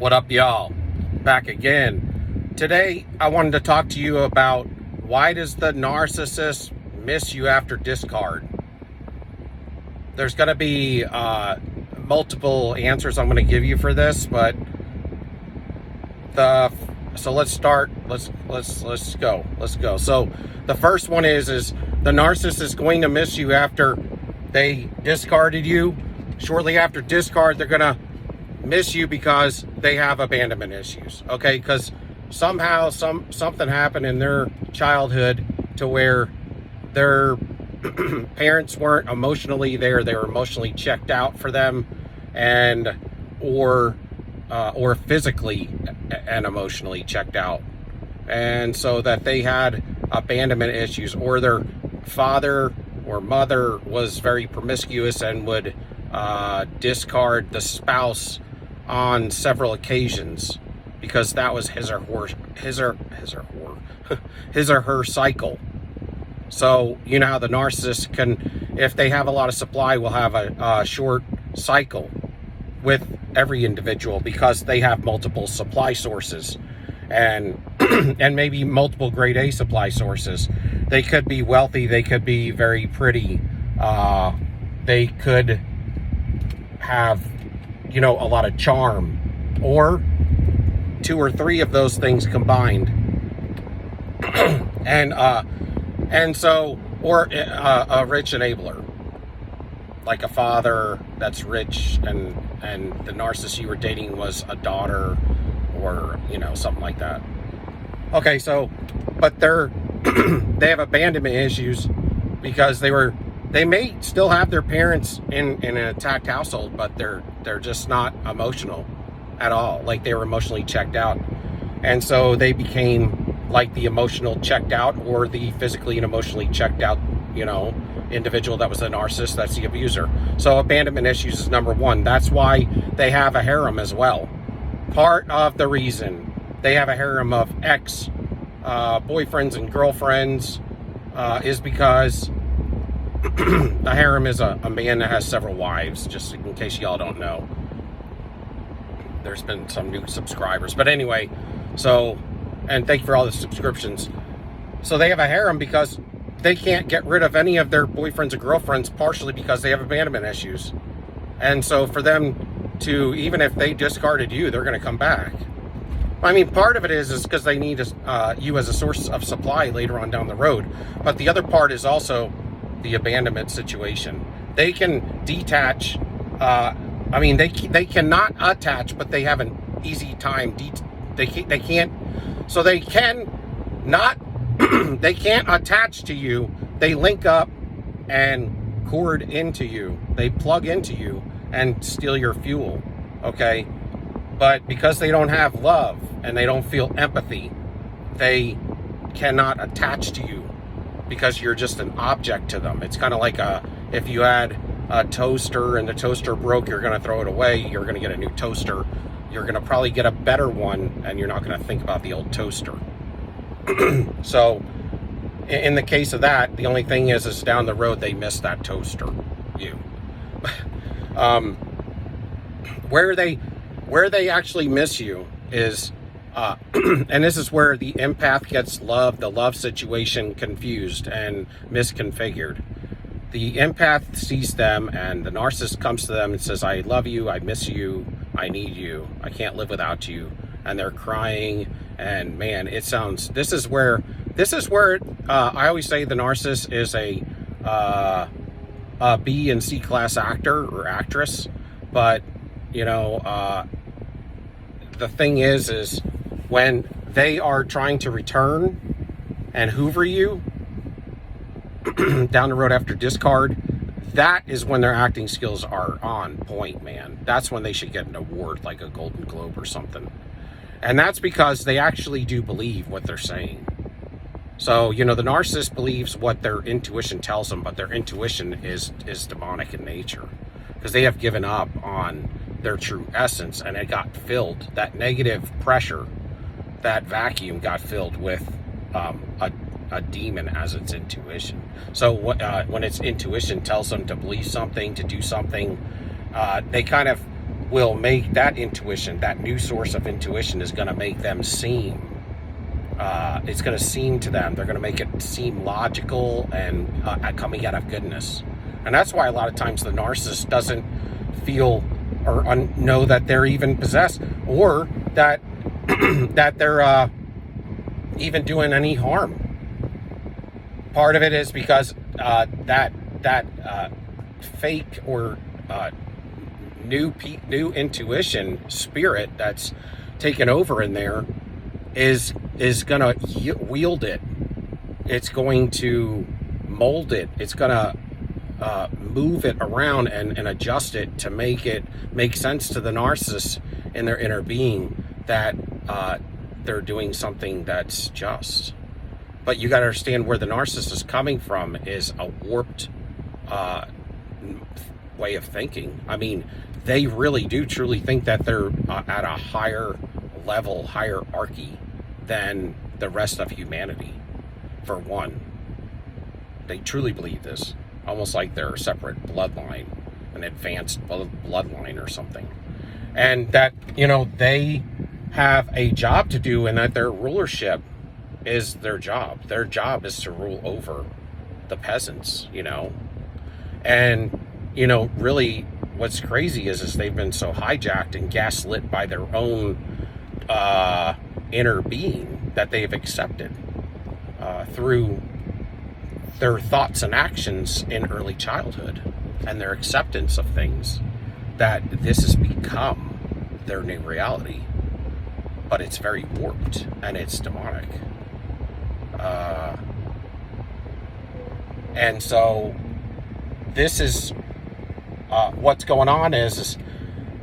What up, y'all? Back again. Today, I wanted to talk to you about why does the narcissist miss you after discard? There's going to be multiple answers I'm going to give you for this, but so let's start. Let's go. So the first one is the narcissist is going to miss you after they discarded you. Shortly after discard, they're going to miss you because they have abandonment issues. Okay, because somehow something happened in their childhood to where their parents weren't emotionally there. They were emotionally checked out for them, and or physically and emotionally checked out, and so that they had abandonment issues, or their father or mother was very promiscuous and would discard the spouse on several occasions because that was his or her cycle. So you know how the narcissist can, if they have a lot of supply, will have a short cycle with every individual because they have multiple supply sources and and maybe multiple grade A supply sources. They could be wealthy, they could be very pretty, they could have, a lot of charm, or 2 or 3 of those things combined. and so, or a rich enabler, like a father that's rich, and the narcissist you were dating was a daughter, or something like that. Okay, so but they have abandonment issues because they may still have their parents in an attacked household, but they're just not emotional at all. Like, they were emotionally checked out, and so they became like the emotional checked out, or the physically and emotionally checked out individual that was the narcissist, that's the abuser. So abandonment issues is number one. That's why they have a harem as well. Part of the reason they have a harem of ex boyfriends and girlfriends is because the harem is a man that has several wives, just in case y'all don't know. There's been some new subscribers, but anyway, and thank you for all the subscriptions. So they have a harem because they can't get rid of any of their boyfriends or girlfriends, partially because they have abandonment issues. And so for them to, even if they discarded you, they're going to come back. I mean, part of it is because they need you as a source of supply later on down the road. But the other part is also the abandonment situation. They can detach. They cannot attach, but they have an easy time. They can't. So they can not. They can't attach to you. They link up and cord into you. They plug into you and steal your fuel. Okay, but because they don't have love and they don't feel empathy, they cannot attach to you because you're just an object to them. It's kind of like if you had a toaster and the toaster broke, you're going to throw it away. You're going to get a new toaster. You're going to probably get a better one, and you're not going to think about the old toaster. So in the case of that, the only thing is down the road they miss that toaster. Where they actually miss you is and this is where the empath gets the love situation confused and misconfigured. The empath sees them, and the narcissist comes to them and says, I love you, I miss you, I need you, I can't live without you. And they're crying, and man, this is where I always say the narcissist is a B and C class actor or actress. But the thing is when they are trying to return and hoover you down the road after discard, that is when their acting skills are on point, man. That's when they should get an award, like a Golden Globe or something. And that's because they actually do believe what they're saying. So, the narcissist believes what their intuition tells them, but their intuition is demonic in nature, because they have given up on their true essence, and it got filled. That negative pressure, that vacuum got filled with a demon as its intuition. So when its intuition tells them to believe something, to do something, they kind of will make that intuition, that new source of intuition, is going to make them seem, it's going to seem to them, they're going to make it seem logical and coming out of goodness. And that's why a lot of times the narcissist doesn't feel or know that they're even possessed, or that that they're even doing any harm. Part of it is because that fake or new intuition spirit that's taken over in there is gonna wield it. It's going to mold it. It's gonna move it around and adjust it to make sense to the narcissist in their inner being that they're doing something that's just. But you got to understand where the narcissist is coming from is a warped way of thinking. I mean, they really do truly think that they're at a higher level, hierarchy than the rest of humanity. For one, they truly believe this, almost like they're a separate bloodline, an advanced bloodline or something. And that, they have a job to do, and that their rulership is their job. Their job is to rule over the peasants, And, really what's crazy is they've been so hijacked and gaslit by their own inner being that they've accepted through their thoughts and actions in early childhood and their acceptance of things, that this has become their new reality. But it's very warped and it's demonic. And so this is what's going on is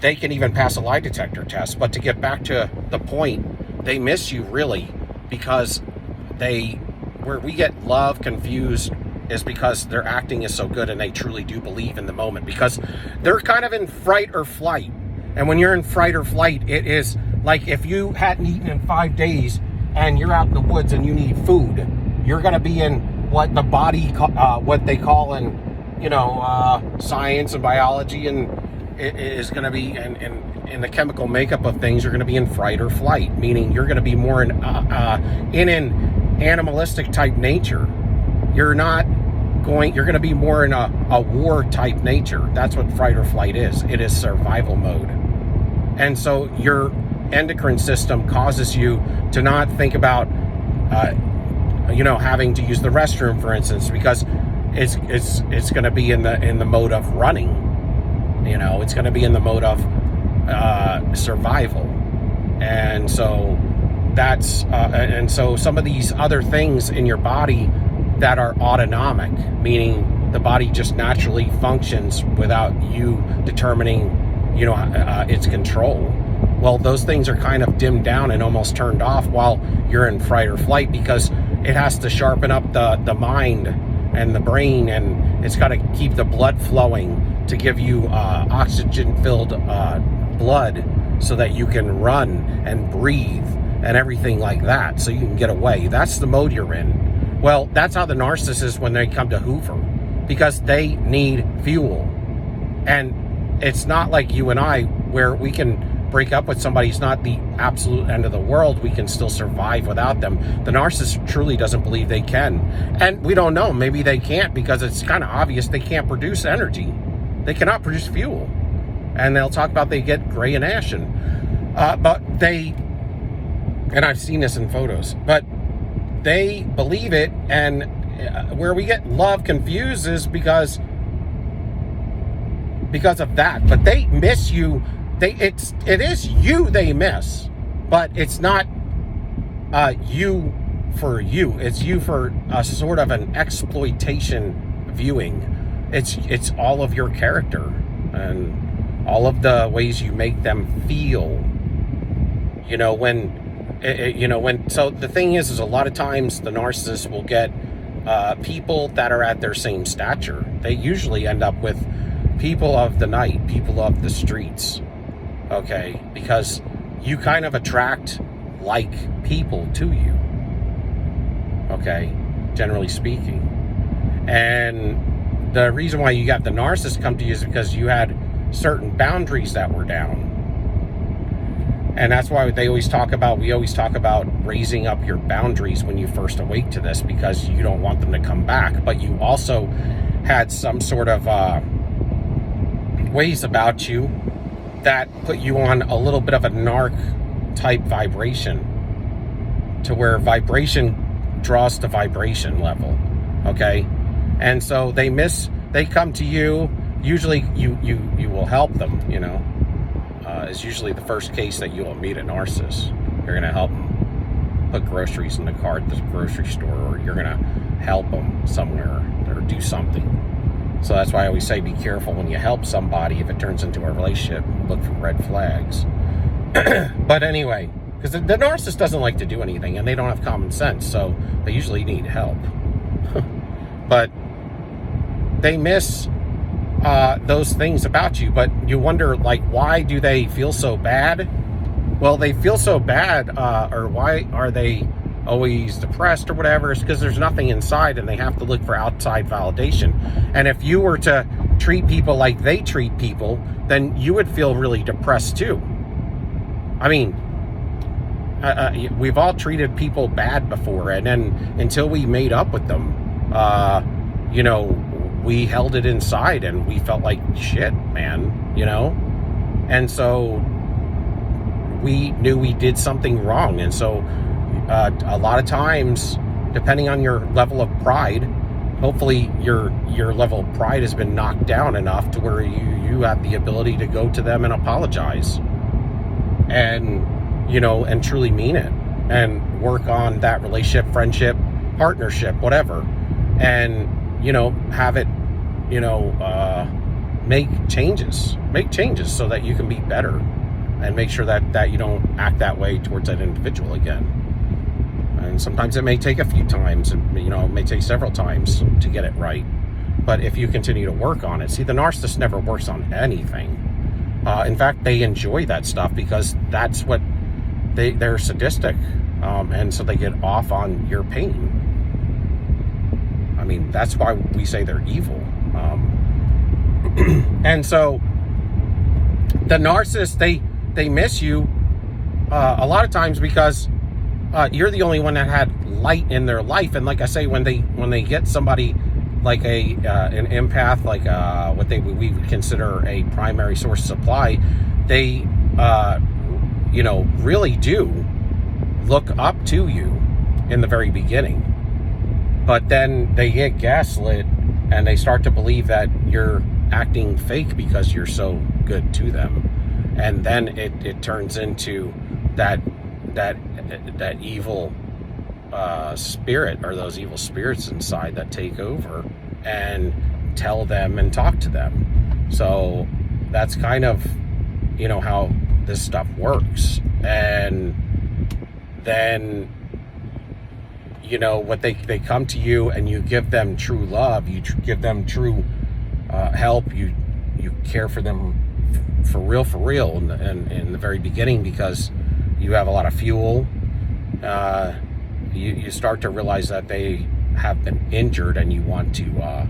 they can even pass a lie detector test. But to get back to the point, they miss you really, because where we get love confused is because their acting is so good and they truly do believe in the moment, because they're kind of in fright or flight. And when you're in fright or flight, it is like if you hadn't eaten in 5 days and you're out in the woods and you need food, you're going to be in what the body, what they call in, science and biology, and it is going to be in the chemical makeup of things, you're going to be in fright or flight, meaning you're going to be more in an animalistic type nature. You're going to be more in a war type nature. That's what fright or flight is. It is survival mode. And so your endocrine system causes you to not think about, having to use the restroom, for instance, because it's going to be in the mode of running. It's going to be in the mode of survival. And so that's and so some of these other things in your body that are autonomic, meaning the body just naturally functions without you determining, its control. Well, those things are kind of dimmed down and almost turned off while you're in fright or flight, because it has to sharpen up the mind and the brain, and it's got to keep the blood flowing to give you oxygen-filled blood so that you can run and breathe and everything like that, so you can get away. That's the mode you're in. Well, that's how the narcissist is when they come to Hoover, because they need fuel. And it's not like you and I, where we can break up with somebody. It's not the absolute end of the world. We can still survive without them. The narcissist truly doesn't believe they can. And we don't know. Maybe they can't, because it's kind of obvious they can't produce energy. They cannot produce fuel. And they'll talk about they get gray and ashen. But and I've seen this in photos, but they believe it. And where we get love confused is because of that. But they miss you. It is you they miss, but it's not you for you. It's you for a sort of an exploitation viewing. It's all of your character and all of the ways you make them feel. So the thing is a lot of times the narcissist will get people that are at their same stature. They usually end up with people of the night, people of the streets. Okay, because you kind of attract like people to you. Okay, generally speaking. And the reason why you got the narcissist come to you is because you had certain boundaries that were down. And that's why we always talk about raising up your boundaries when you first awake to this, because you don't want them to come back. But you also had some sort of ways about you that put you on a little bit of a narc type vibration, to where vibration draws to vibration level. Okay? And so they come to you. Usually you will help them, you know. Is usually the first case that you will meet a narcissist. You're going to help them put groceries in the cart at the grocery store, or you're going to help them somewhere or do something. So that's why I always say be careful when you help somebody. If it turns into a relationship, look for red flags. But anyway, because the narcissist doesn't like to do anything, and they don't have common sense, so they usually need help. But they miss those things about you. But you wonder, like, why do they feel so bad? Well, they feel so bad, or why are they always depressed or whatever? It's because there's nothing inside, and they have to look for outside validation. And if you were to treat people like they treat people, then you would feel really depressed too. I mean, we've all treated people bad before, and then until we made up with them, you know, we held it inside and we felt like shit, man, you know? And so we knew we did something wrong. And so a lot of times, depending on your level of pride, hopefully your level of pride has been knocked down enough to where you have the ability to go to them and apologize. And, you know, and truly mean it. And work on that relationship, friendship, partnership, whatever. And, you know, have it, you know, make changes so that you can be better, and make sure that you don't act that way towards that individual again. And sometimes it may take a few times, and, you know, it may take several times to get it right. But if you continue to work on it, see, the narcissist never works on anything. In fact, they enjoy that stuff because that's what they're sadistic. And so they get off on your pain. I mean, that's why we say they're evil. And so the narcissist, they miss you a lot of times because you're the only one that had light in their life. And like I say, when they get somebody like an empath, like what we would consider a primary source of supply, they you know, really do look up to you in the very beginning. But then they get gaslit and they start to believe that you're acting fake because you're so good to them. And then it turns into that evil spirit, or those evil spirits inside that take over and tell them and talk to them. So that's kind of, you know, how this stuff works. And then, you know, what they come to you and you give them true love, you give them true help, you care for them for real in the very beginning, because you have a lot of fuel. You start to realize that they have been injured, and you want to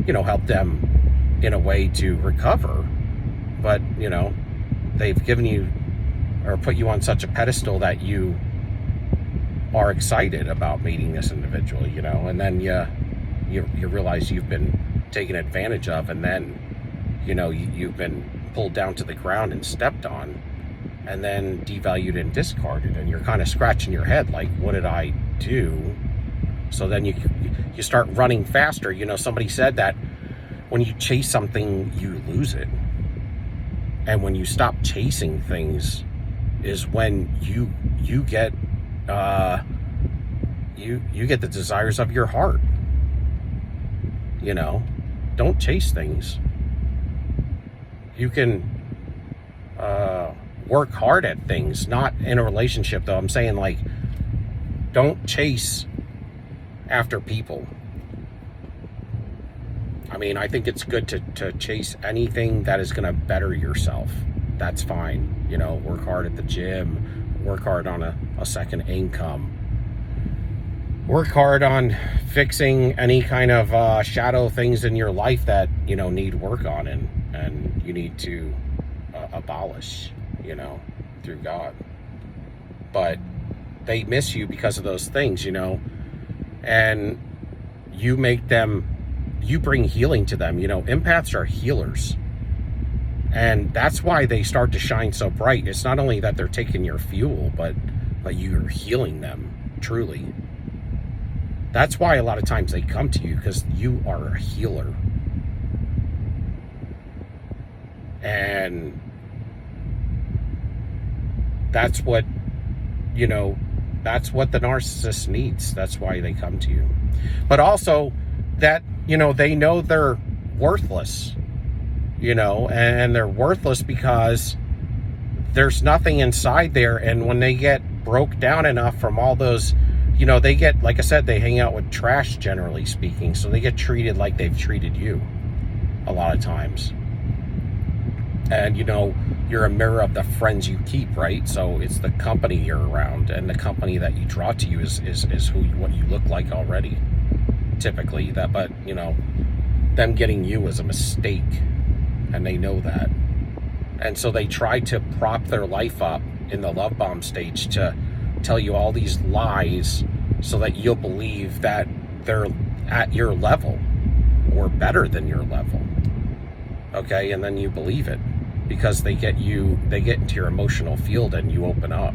you know, help them in a way to recover. But, you know, they've given you or put you on such a pedestal that you are excited about meeting this individual, you know, and then you realize you've been taken advantage of, and then, you know, you've been pulled down to the ground and stepped on, and then devalued and discarded, and you're kind of scratching your head like, what did I do? So then you start running faster. You know, somebody said that when you chase something, you lose it. And when you stop chasing things is when you get you get the desires of your heart. You know, don't chase things. You can work hard at things, not in a relationship though. I'm saying, like, don't chase after people. I mean, I think it's good to chase anything that is going to better yourself. That's fine. You know, work hard at the gym, work hard on a second income, work hard on fixing any kind of shadow things in your life that, you know, need work on. And and you need to abolish, through God. But they miss you because of those things, and you bring healing to them. Empaths are healers. And that's why they start to shine so bright. It's not only that they're taking your fuel, but you're healing them, truly. That's why a lot of times they come to you, because you are a healer. And that's what, that's what the narcissist needs. That's why they come to you. But also that, they know they're worthless. And they're worthless because there's nothing inside there. And when they get broke down enough from all those, they get, like I said, they hang out with trash, generally speaking. So they get treated like they've treated you a lot of times. And, you're a mirror of the friends you keep, right? So it's the company you're around, and the company that you draw to you is what you look like already, typically. But, them getting you is a mistake. And they know that. And so they try to prop their life up in the love bomb stage to tell you all these lies so that you'll believe that they're at your level or better than your level. Okay, and then you believe it because they get into your emotional field and you open up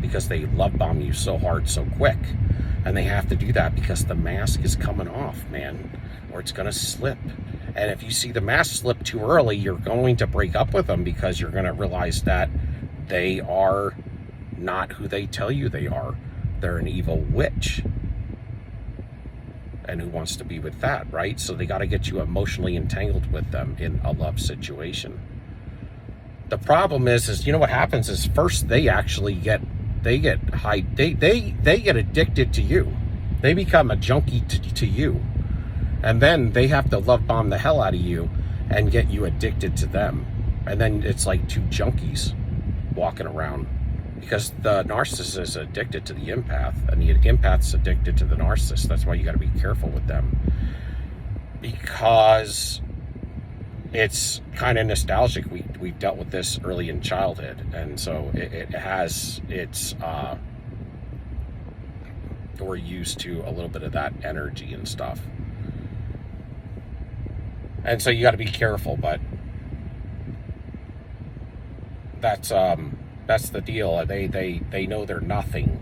because they love bomb you so hard so quick. And they have to do that because the mask is coming off, man, or it's going to slip. And if you see the mask slip too early, you're going to break up with them because you're going to realize that they are not who they tell you they are. They're an evil witch. And who wants to be with that, right? So they got to get you emotionally entangled with them in a love situation. The problem is what happens is first they actually get addicted to you. They become a junkie to you. And then they have to love bomb the hell out of you and get you addicted to them. And then it's like two junkies walking around because the narcissist is addicted to the empath and the empath's addicted to the narcissist. That's why you got to be careful with them, because it's kind of nostalgic. We've dealt with this early in childhood. And so it has its, we're used to a little bit of that energy and stuff. And so you got to be careful, but that's the deal. They know they're nothing,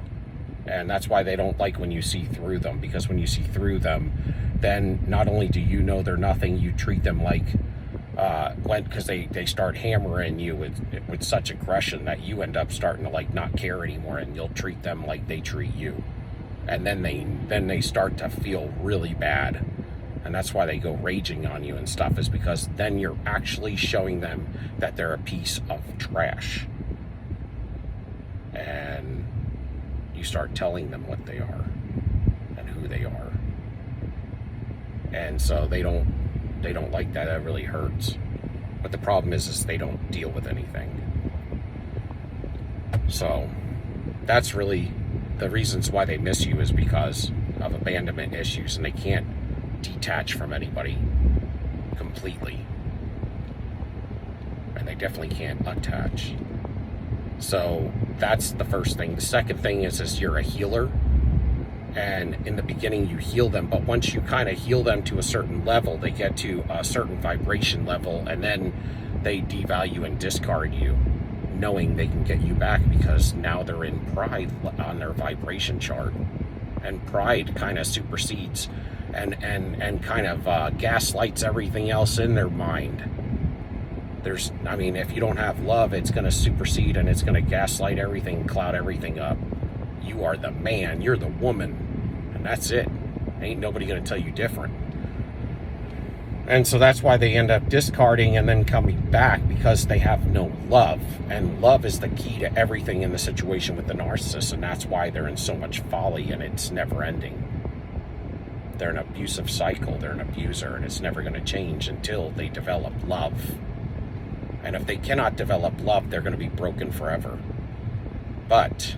and that's why they don't like when you see through them, because when you see through them, then not only do you know they're nothing, you treat them like because they start hammering you with such aggression that you end up starting to not care anymore, and you'll treat them like they treat you, and then they start to feel really bad. And that's why they go raging on you and stuff, is because then you're actually showing them that they're a piece of trash. And you start telling them what they are and who they are. And so they don't like that. That really hurts. But the problem is they don't deal with anything. So that's really the reasons why they miss you, is because of abandonment issues, and they can't detach from anybody completely, and they definitely can't attach. So that's the first thing. The second thing is you're a healer, and in the beginning you heal them, but once you kind of heal them to a certain level, they get to a certain vibration level, and then they devalue and discard you, knowing they can get you back because now they're in pride on their vibration chart, and pride kind of supersedes and kind of gaslights everything else in their mind. If you don't have love, it's going to supersede and it's going to gaslight everything, cloud everything up. You are the man, you're the woman, and that's it. Ain't nobody going to tell you different. And so that's why they end up discarding and then coming back, because they have no love. And love is the key to everything in the situation with the narcissist, and that's why they're in so much folly and it's never ending. They're an abusive cycle, they're an abuser, and it's never going to change until they develop love. And if they cannot develop love, they're going to be broken forever. But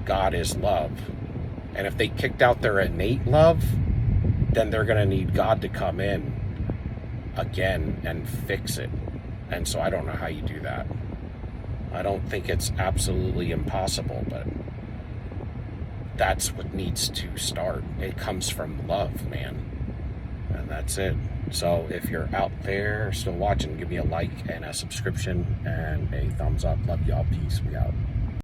God is love. And if they kicked out their innate love, then they're going to need God to come in again and fix it. And so I don't know how you do that. I don't think it's absolutely impossible, but that's what needs to start. It comes from love, man. And that's it. So if you're out there still watching, give me a like and a subscription and a thumbs up. Love y'all. Peace. We out.